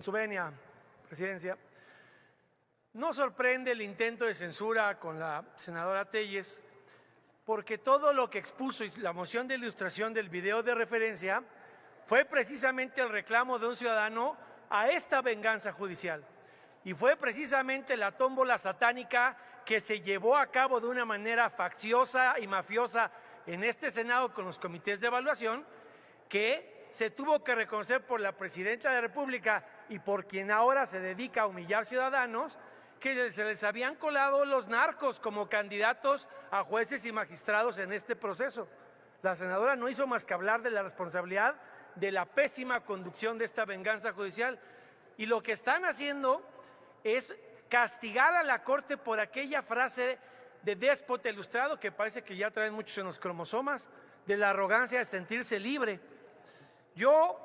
Su venia, presidencia. No sorprende el intento de censura con la senadora Telles, porque todo lo que expuso y la moción de ilustración del video de referencia fue precisamente el reclamo de un ciudadano a esta venganza judicial. Y fue precisamente la tómbola satánica que se llevó a cabo de una manera facciosa y mafiosa en este Senado con los comités de evaluación, que se tuvo que reconocer por la Presidenta de la República y por quien ahora se dedica a humillar ciudadanos, que se les habían colado los narcos como candidatos a jueces y magistrados en este proceso. La senadora no hizo más que hablar de la responsabilidad de la pésima conducción de esta venganza judicial. Y lo que están haciendo es castigar a la Corte por aquella frase de déspota ilustrado que parece que ya traen muchos en los cromosomas, de la arrogancia de sentirse libre. Yo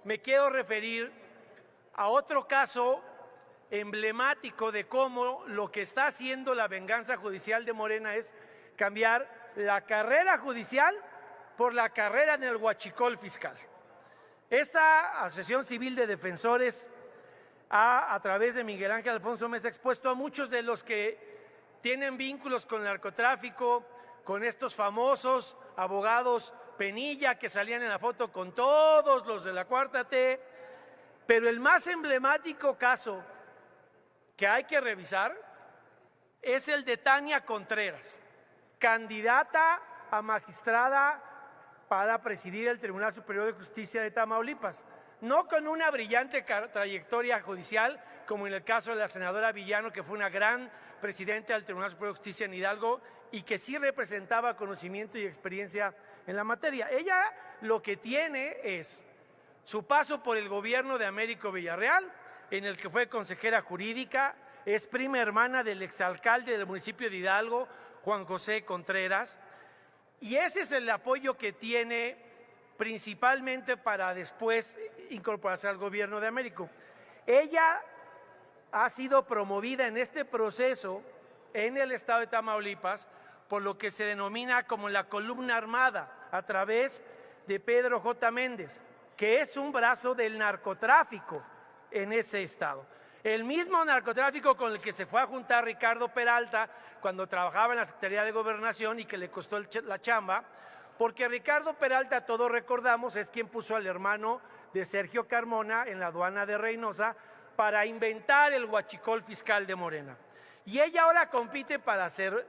me quiero referir a otro caso emblemático de cómo lo que está haciendo la venganza judicial de Morena es cambiar la carrera judicial por la carrera en el huachicol fiscal. Esta Asociación Civil de Defensores a través de Miguel Ángel Alfonso Mesa, ha expuesto a muchos de los que tienen vínculos con el narcotráfico, con estos famosos abogados Penilla que salían en la foto con todos los de la 4T, pero el más emblemático caso que hay que revisar es el de Tania Contreras, candidata a magistrada para presidir el Tribunal Superior de Justicia de Tamaulipas, no con una brillante trayectoria judicial como en el caso de la senadora Villano, que fue una gran presidenta del Tribunal Superior de Justicia en Hidalgo y que sí representaba conocimiento y experiencia en la materia. Ella lo que tiene es su paso por el gobierno de Américo Villarreal, en el que fue consejera jurídica, es prima hermana del exalcalde del municipio de Hidalgo, Juan José Contreras, y ese es el apoyo que tiene principalmente para después incorporarse al gobierno de Américo. Ella ha sido promovida en este proceso en el estado de Tamaulipas por lo que se denomina como la columna armada a través de Pedro J. Méndez, que es un brazo del narcotráfico en ese estado. El mismo narcotráfico con el que se fue a juntar Ricardo Peralta cuando trabajaba en la Secretaría de Gobernación y que le costó la chamba, porque Ricardo Peralta, todos recordamos, es quien puso al hermano de Sergio Carmona en la aduana de Reynosa para inventar el huachicol fiscal de Morena. Y ella ahora compite para ser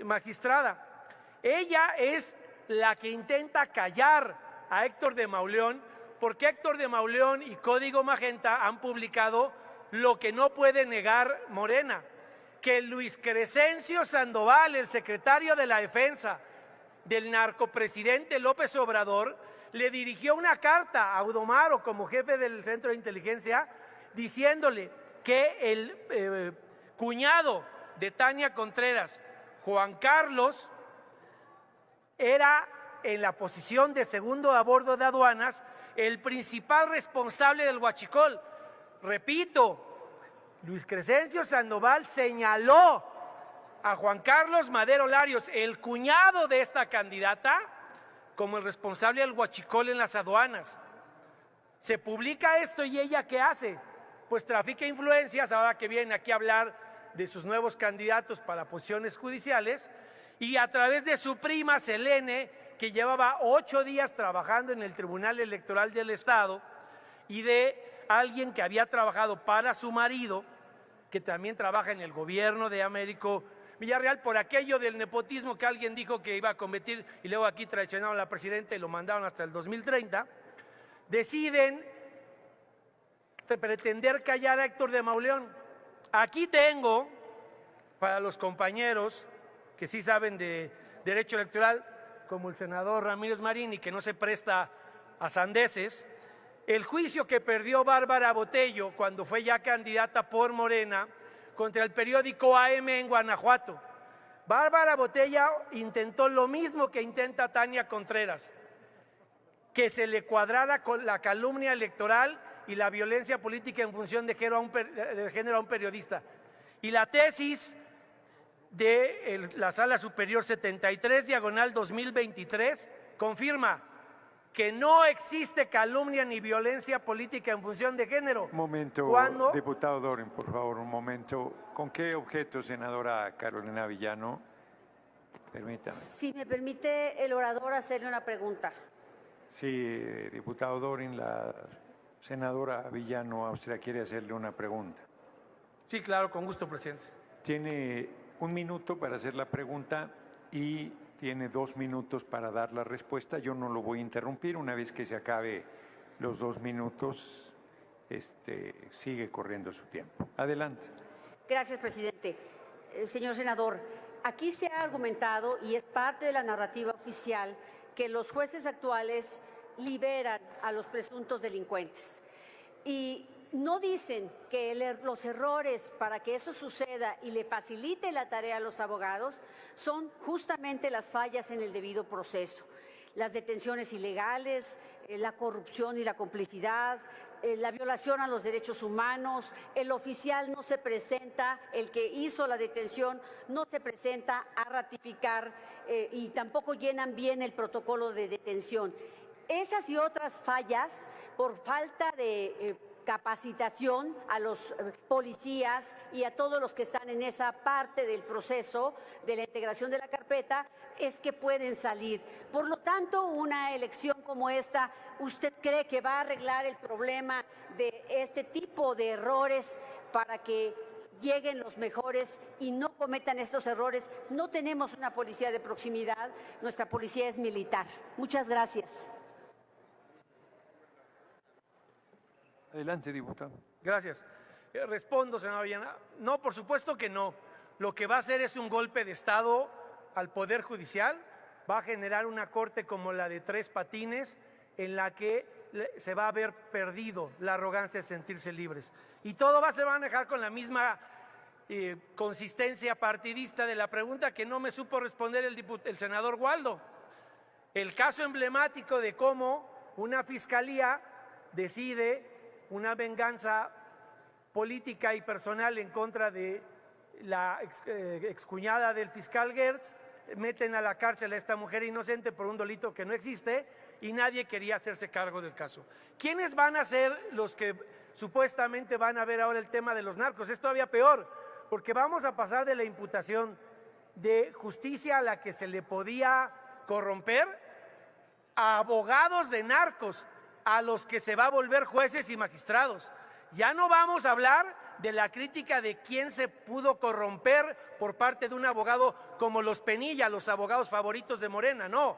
magistrada. Ella es la que intenta callar a Héctor de Mauleón, porque Héctor de Mauleón y Código Magenta han publicado lo que no puede negar Morena, que Luis Crescencio Sandoval, el secretario de la Defensa del narcopresidente López Obrador, le dirigió una carta a Audomaro como jefe del Centro de Inteligencia diciéndole que el cuñado de Tania Contreras, Juan Carlos, era en la posición de segundo a bordo de aduanas el principal responsable del huachicol. Repito, Luis Crescencio Sandoval señaló a Juan Carlos Madero Larios, el cuñado de esta candidata, como el responsable del huachicol en las aduanas. Se publica esto y ella ¿qué hace? Pues trafica influencias, ahora que viene aquí a hablar de sus nuevos candidatos para posiciones judiciales, y a través de su prima Selene, que llevaba 8 días trabajando en el Tribunal Electoral del Estado, y de alguien que había trabajado para su marido, que también trabaja en el gobierno de Américo Villarreal, por aquello del nepotismo que alguien dijo que iba a combatir y luego aquí traicionaron a la presidenta y lo mandaron hasta el 2030, deciden pretender callar a Héctor de Mauleón. Aquí tengo, para los compañeros que sí saben de derecho electoral, como el senador Ramírez Marín y que no se presta a sandeces, el juicio que perdió Bárbara Botello cuando fue ya candidata por Morena contra el periódico AM en Guanajuato. Bárbara Botello intentó lo mismo que intenta Tania Contreras, que se le cuadrara con la calumnia electoral y la violencia política en función de género a un periodista. Y la tesis de la Sala Superior 73, diagonal 2023, confirma que no existe calumnia ni violencia política en función de género. Un momento, diputado Dorin, por favor, un momento. ¿Con qué objeto, senadora Carolina Villano? Permítame. Si me permite el orador hacerle una pregunta. Sí, diputado Dorin, la senadora Villano Austria quiere hacerle una pregunta. Sí, claro, con gusto, presidente. Tiene 1 minuto para hacer la pregunta y tiene 2 minutos para dar la respuesta. Yo no lo voy a interrumpir. Una vez que se acabe los 2 minutos, sigue corriendo su tiempo. Adelante. Gracias, presidente. Señor senador, aquí se ha argumentado, y es parte de la narrativa oficial, que los jueces actuales liberan a los presuntos delincuentes. Y no dicen que los errores para que eso suceda y le facilite la tarea a los abogados son justamente las fallas en el debido proceso. Las detenciones ilegales, la corrupción y la complicidad, la violación a los derechos humanos, el oficial no se presenta, el que hizo la detención no se presenta a ratificar y tampoco llenan bien el protocolo de detención. Esas y otras fallas, por falta de capacitación a los policías y a todos los que están en esa parte del proceso de la integración de la carpeta, es que pueden salir. Por lo tanto, una elección como esta, ¿usted cree que va a arreglar el problema de este tipo de errores para que lleguen los mejores y no cometan estos errores? No tenemos una policía de proximidad, nuestra policía es militar. Muchas gracias. Adelante, diputado. Gracias. Respondo, senadora Villana. No, por supuesto que no. Lo que va a hacer es un golpe de Estado al Poder Judicial. Va a generar una corte como la de 3 patines en la que se va a haber perdido la arrogancia de sentirse libres. Y todo se va a manejar con la misma consistencia partidista de la pregunta que no me supo responder el senador Waldo. El caso emblemático de cómo una fiscalía decide una venganza política y personal en contra de la excuñada del fiscal Gertz, meten a la cárcel a esta mujer inocente por un delito que no existe y nadie quería hacerse cargo del caso. ¿Quiénes van a ser los que supuestamente van a ver ahora el tema de los narcos? Es todavía peor, porque vamos a pasar de la imputación de justicia a la que se le podía corromper a abogados de narcos, a los que se va a volver jueces y magistrados. Ya no vamos a hablar de la crítica de quién se pudo corromper por parte de un abogado como los Penilla, los abogados favoritos de Morena, no.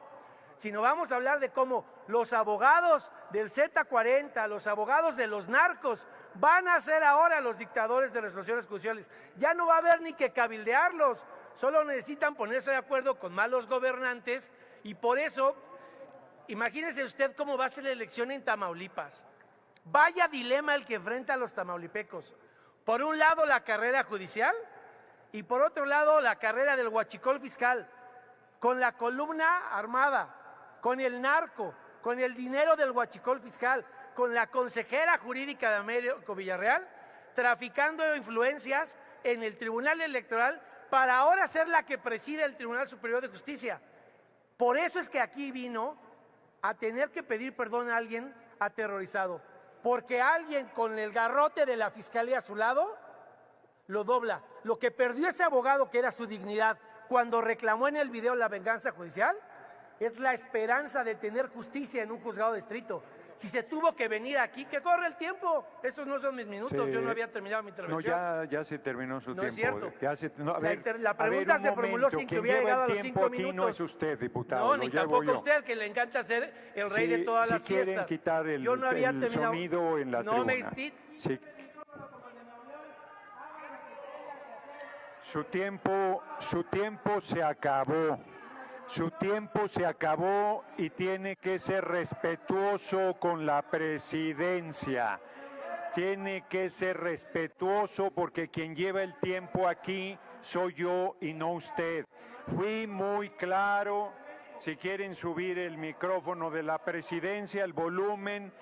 Sino vamos a hablar de cómo los abogados del Z40, los abogados de los narcos, van a ser ahora los dictadores de resoluciones judiciales. Ya no va a haber ni que cabildearlos, solo necesitan ponerse de acuerdo con malos gobernantes y por eso, imagínese usted cómo va a ser la elección en Tamaulipas. Vaya dilema el que enfrenta a los tamaulipecos. Por un lado la carrera judicial y por otro lado la carrera del huachicol fiscal, con la columna armada, con el narco, con el dinero del huachicol fiscal, con la consejera jurídica de Américo Villarreal, traficando influencias en el Tribunal Electoral para ahora ser la que preside el Tribunal Superior de Justicia. Por eso es que aquí vino a tener que pedir perdón a alguien aterrorizado, porque alguien con el garrote de la fiscalía a su lado lo dobla. Lo que perdió ese abogado, que era su dignidad, cuando reclamó en el video la venganza judicial, es la esperanza de tener justicia en un juzgado de distrito. Si se tuvo que venir aquí, que corre el tiempo. Esos no son mis minutos, yo no había terminado mi intervención. No, ya se terminó su tiempo. No es cierto. La pregunta se formuló sin que hubiera llegado a los 5 minutos. Aquí no es usted, diputado. No, ni tampoco usted, que le encanta ser el rey de todas las fiestas. Quieren quitar el sonido en la tribuna. Su tiempo se acabó. Su tiempo se acabó y tiene que ser respetuoso con la presidencia. Tiene que ser respetuoso porque quien lleva el tiempo aquí soy yo y no usted. Fui muy claro. Si quieren subir el micrófono de la presidencia, el volumen,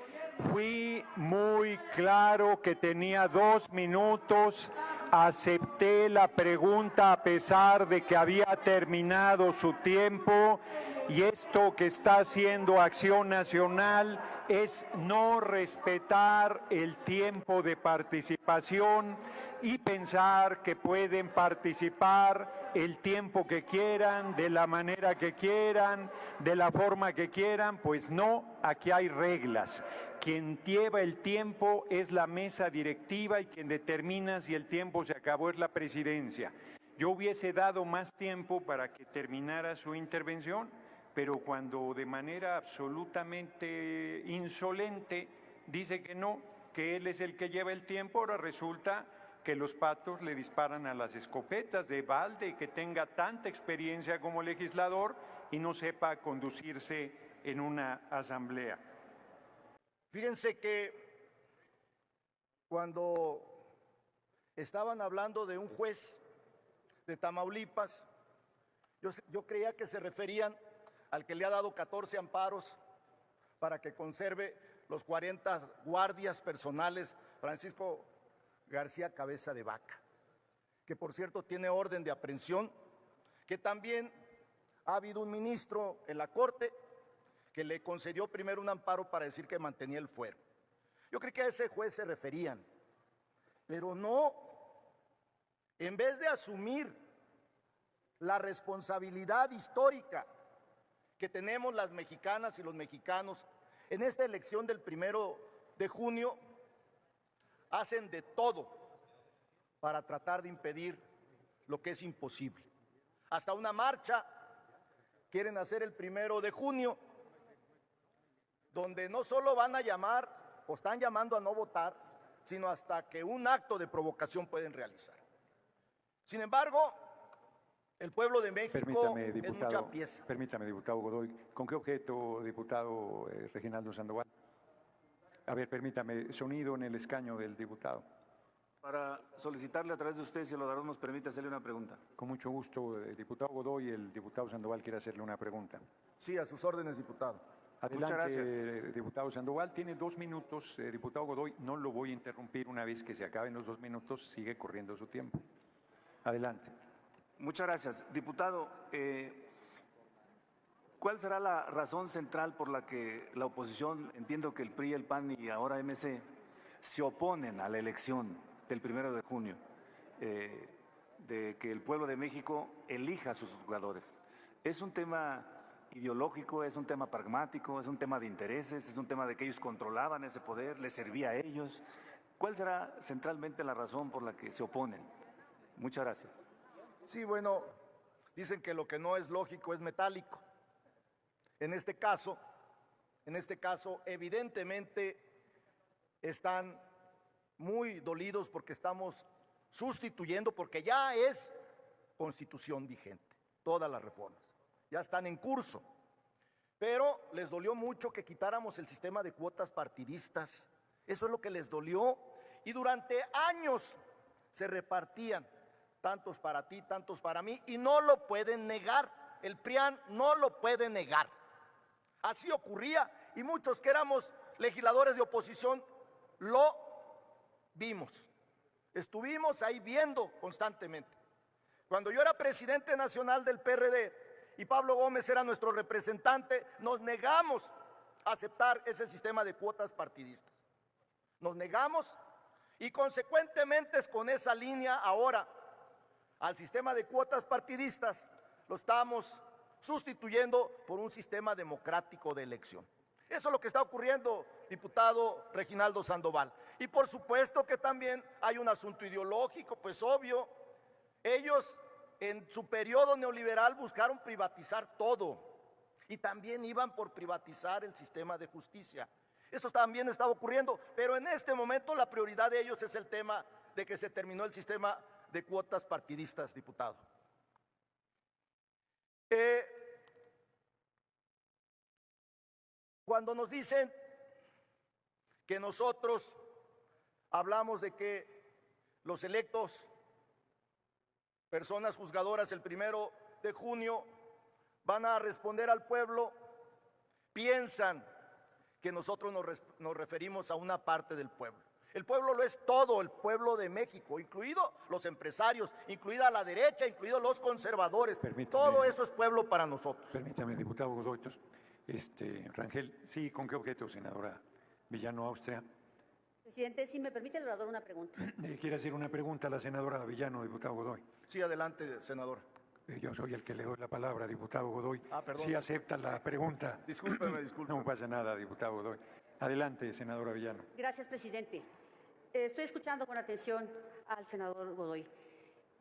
fui muy claro que tenía 2 minutos acepté la pregunta a pesar de que había terminado su tiempo, y esto que está haciendo Acción Nacional es no respetar el tiempo de participación y pensar que pueden participar el tiempo que quieran, de la manera que quieran, de la forma que quieran. Pues no, aquí hay reglas. Quien lleva el tiempo es la mesa directiva y quien determina si el tiempo se acabó es la presidencia. Yo hubiese dado más tiempo para que terminara su intervención, pero cuando de manera absolutamente insolente dice que no, que él es el que lleva el tiempo, ahora resulta que los patos le disparan a las escopetas de balde y que tenga tanta experiencia como legislador y no sepa conducirse en una asamblea. Fíjense que cuando estaban hablando de un juez de Tamaulipas, yo creía que se referían al que le ha dado 14 amparos para que conserve los 40 guardias personales, Francisco García Cabeza de Vaca, que por cierto tiene orden de aprehensión, que también ha habido un ministro en la Corte que le concedió primero un amparo para decir que mantenía el fuero. Yo creí que a ese juez se referían, pero no. En vez de asumir la responsabilidad histórica que tenemos las mexicanas y los mexicanos en esta elección del 1 de junio, hacen de todo para tratar de impedir lo que es imposible. Hasta una marcha quieren hacer el 1 de junio, donde no solo van a llamar o están llamando a no votar, sino hasta que un acto de provocación pueden realizar. Sin embargo, el pueblo de México es mucha pieza. Permítame, diputado Godoy. ¿Con qué objeto, diputado Reginaldo Sandoval? A ver, permítame, sonido en el escaño del diputado. Para solicitarle a través de usted, si el orador nos permite hacerle una pregunta. Con mucho gusto, diputado Godoy, el diputado Sandoval quiere hacerle una pregunta. Sí, a sus órdenes, diputado. Adelante, Muchas gracias. Diputado Sandoval, tiene 2 minutos. Diputado Godoy, no lo voy a interrumpir una vez que se acaben los 2 minutos, sigue corriendo su tiempo. Adelante. Muchas gracias. Diputado, ¿cuál será la razón central por la que la oposición, entiendo que el PRI, el PAN y ahora MC, se oponen a la elección del 1 de junio, de que el pueblo de México elija a sus jugadores? ¿Es un tema ideológico, es un tema pragmático, es un tema de intereses, es un tema de que ellos controlaban ese poder, les servía a ellos? ¿Cuál será centralmente la razón por la que se oponen? Muchas gracias. Sí, bueno, dicen que lo que no es lógico es metálico. En este caso, evidentemente están muy dolidos porque estamos sustituyendo, porque ya es constitución vigente, todas las reformas, ya están en curso. Pero les dolió mucho que quitáramos el sistema de cuotas partidistas, eso es lo que les dolió, y durante años se repartían, tantos para ti, tantos para mí, y no lo pueden negar, el PRIAN no lo puede negar. Así ocurría, y muchos que éramos legisladores de oposición lo vimos, estuvimos ahí viendo constantemente. Cuando yo era presidente nacional del PRD y Pablo Gómez era nuestro representante, nos negamos a aceptar ese sistema de cuotas partidistas. Nos negamos, y consecuentemente es con esa línea ahora al sistema de cuotas partidistas lo estamos sustituyendo por un sistema democrático de elección. Eso es lo que está ocurriendo, diputado Reginaldo Sandoval. Y por supuesto que también hay un asunto ideológico, pues obvio. Ellos en su periodo neoliberal buscaron privatizar todo y también iban por privatizar el sistema de justicia. Eso también estaba ocurriendo, pero en este momento la prioridad de ellos es el tema de que se terminó el sistema de cuotas partidistas, diputado. Cuando nos dicen que nosotros hablamos de que los electos, personas juzgadoras el 1 de junio, van a responder al pueblo, piensan que nosotros nos referimos a una parte del pueblo. El pueblo lo es todo, el pueblo de México, incluido los empresarios, incluida la derecha, incluidos los conservadores. Permítame. Todo eso es pueblo para nosotros. Permítame, diputado Godoy. Rangel, sí, ¿con qué objeto, senadora Villano Austria? Presidente, si me permite el orador una pregunta. ¿Quiere hacer una pregunta a la senadora Villano, diputado Godoy? Sí, adelante, senadora. Yo soy el que le doy la palabra, diputado Godoy. Perdón. Sí acepta la pregunta. Discúlpeme. No pasa nada, diputado Godoy. Adelante, senadora Villano. Gracias, presidente. Estoy escuchando con atención al senador Godoy.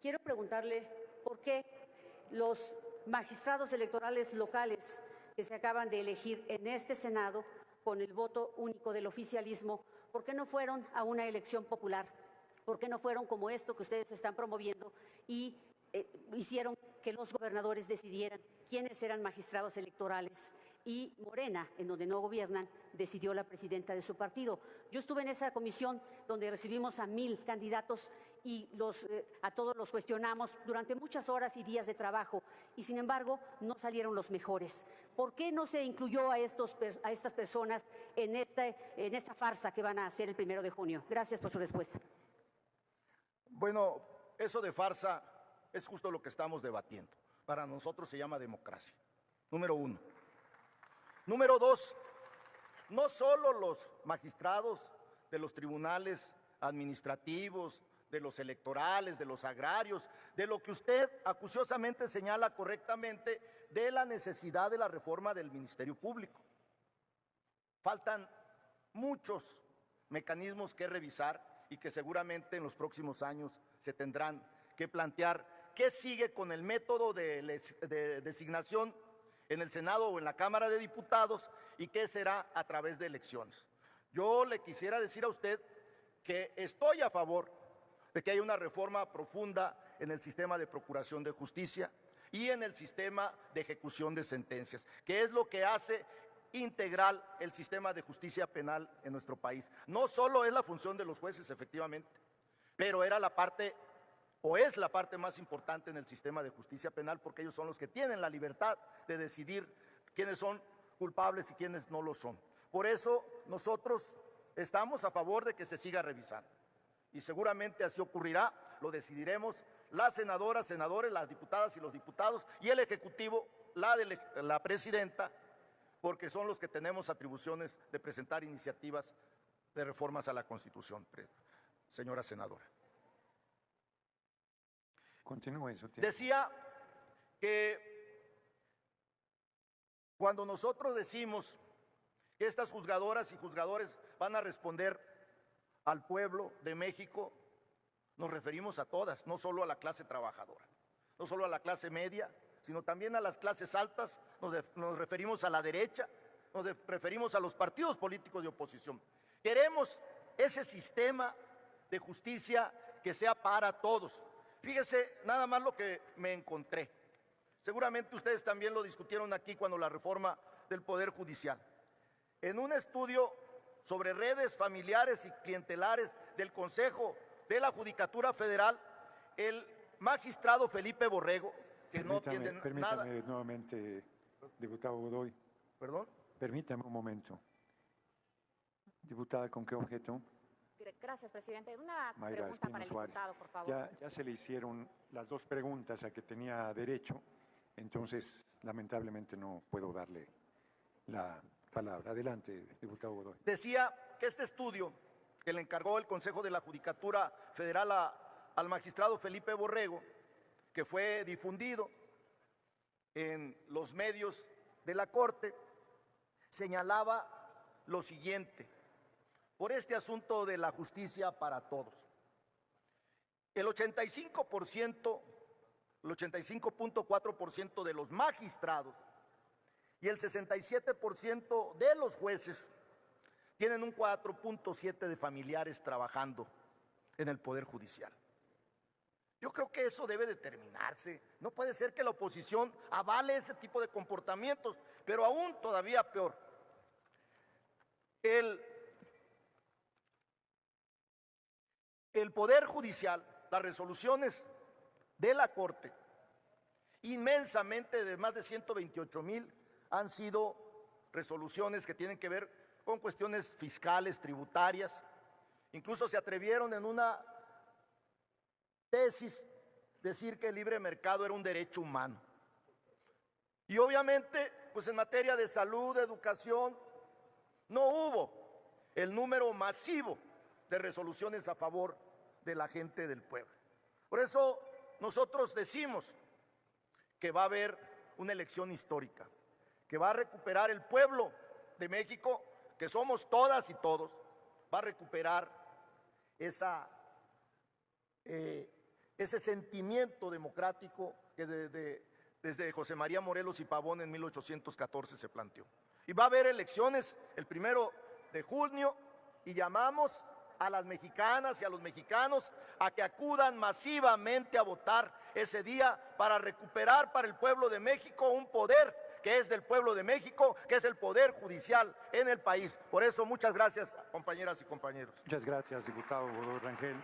Quiero preguntarle por qué los magistrados electorales locales que se acaban de elegir en este Senado con el voto único del oficialismo, ¿por qué no fueron a una elección popular? ¿Por qué no fueron como esto que ustedes están promoviendo y hicieron que los gobernadores decidieran quiénes eran magistrados electorales? Y Morena, en donde no gobiernan, decidió la presidenta de su partido. Yo estuve en esa comisión donde recibimos a 1000 candidatos y a todos los cuestionamos durante muchas horas y días de trabajo y sin embargo no salieron los mejores. ¿Por qué no se incluyó a estas personas en esta farsa que van a hacer el 1 de junio? Gracias por su respuesta. Bueno, eso de farsa es justo lo que estamos debatiendo. Para nosotros se llama democracia. Número 1. Número 2, no solo los magistrados de los tribunales administrativos, de los electorales, de los agrarios, de lo que usted acuciosamente señala correctamente de la necesidad de la reforma del Ministerio Público. Faltan muchos mecanismos que revisar y que seguramente en los próximos años se tendrán que plantear qué sigue con el método de designación en el Senado o en la Cámara de Diputados y qué será a través de elecciones. Yo le quisiera decir a usted que estoy a favor de que haya una reforma profunda en el sistema de procuración de justicia y en el sistema de ejecución de sentencias, que es lo que hace integral el sistema de justicia penal en nuestro país. No solo es la función de los jueces, efectivamente, pero era la parte o es la parte más importante en el sistema de justicia penal porque ellos son los que tienen la libertad de decidir quiénes son culpables y quiénes no lo son. Por eso nosotros estamos a favor de que se siga revisando y seguramente así ocurrirá, lo decidiremos las senadoras, senadores, las diputadas y los diputados y el Ejecutivo, la presidenta, porque son los que tenemos atribuciones de presentar iniciativas de reformas a la Constitución, señora senadora. Continúe su tiempo. Decía que cuando nosotros decimos que estas juzgadoras y juzgadores van a responder al pueblo de México, nos referimos a todas, no solo a la clase trabajadora, no solo a la clase media, sino también a las clases altas, nos referimos a la derecha, nos referimos a los partidos políticos de oposición. Queremos ese sistema de justicia que sea para todos. Fíjese nada más lo que me encontré. Seguramente ustedes también lo discutieron aquí cuando la reforma del Poder Judicial. En un estudio sobre redes familiares y clientelares del Consejo de la Judicatura Federal, el magistrado Felipe Borrego, que no tiene nada... Permítame nuevamente, diputado Godoy. ¿Perdón? Permítame un momento. Diputada, ¿con qué objeto? Gracias, presidente. Una Mayra pregunta para Espino el Suárez. diputado, por favor. Ya se le hicieron las dos preguntas a que tenía derecho, entonces lamentablemente no puedo darle la palabra. Adelante, diputado Godoy. Decía que este estudio que le encargó el Consejo de la Judicatura Federal al magistrado Felipe Borrego, que fue difundido en los medios de la Corte, señalaba lo siguiente, por este asunto de la justicia para todos. El 85.4% de los magistrados y el 67% de los jueces tienen un 4.7 de familiares trabajando en el Poder Judicial. Yo creo que eso debe determinarse. No puede ser que la oposición avale ese tipo de comportamientos, pero aún todavía peor. El Poder Judicial, las resoluciones de la Corte, inmensamente de más de 128,000, han sido resoluciones que tienen que ver con cuestiones fiscales, tributarias, Incluso se atrevieron en una tesis decir que el libre mercado era un derecho humano. Y obviamente, pues en materia de salud, de educación, no hubo el número masivo de resoluciones a favor de la gente del pueblo. Por eso nosotros decimos que va a haber una elección histórica, que va a recuperar el pueblo de México, que somos todas y todos, va a recuperar ese sentimiento democrático que desde José María Morelos y Pavón en 1814 se planteó. Y va a haber elecciones el 1 de junio y llamamos a las mexicanas y a los mexicanos a que acudan masivamente a votar ese día para recuperar para el pueblo de México un poder que es del pueblo de México, que es el poder judicial en el país. Por eso, muchas gracias, compañeras y compañeros. Muchas gracias, diputado Rangel.